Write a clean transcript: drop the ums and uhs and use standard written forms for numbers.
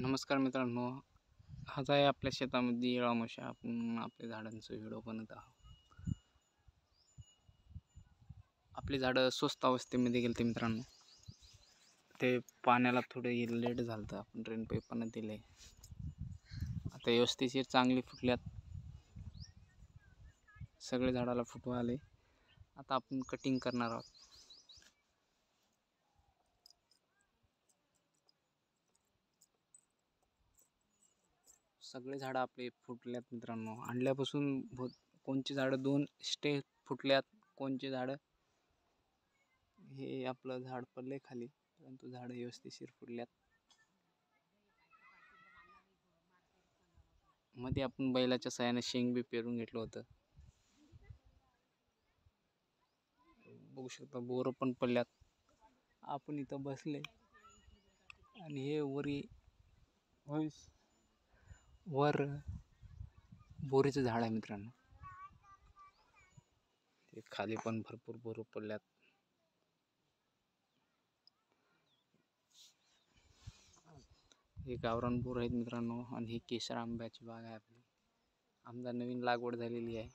नमस्कार मित्रांनो, आज आहे आपल्या शेतामध्ये अमावस्या. आपण आपल्या झाडांचं व्हिडिओ बनवत आहोत. आपली झाडं स्वस्त अवस्थेमध्ये गेलते मित्रांनो. ते पाण्याला थोडं लेट झालं तर आपण रेन पाईपानं दिले. आता व्यवस्थिशीर चांगली फुटल्यात. सगळे झाडाला फुटवा आले. आता आपण कटिंग करणार आहोत. सगळे झाडं आपले फुटल्यात मित्रांनो. आणल्यापासून कोणची झाडं 2 स्टे फुटल्यात, कोणचे झाडं हे आपलं झाड पडले खाली, परंतु झाडं व्यवस्थिशीर फुटल्यात. मध्ये आपण बैलाच्या साहाय्याने शेंग बी पेरून घेतलं होतं. बघू शकता बोरं पण पडल्यात. आपण इथं बसले आणि हे वर बोरीचं झाड आहे मित्रांनो. ते खाली पण भरपूर बोरं पडल्यात. हे गावरान बोर आहेत मित्रांनो. आणि ही केशर आंब्याची बाग आहे आपली. आंबा नवीन लागवड झालेली आहे.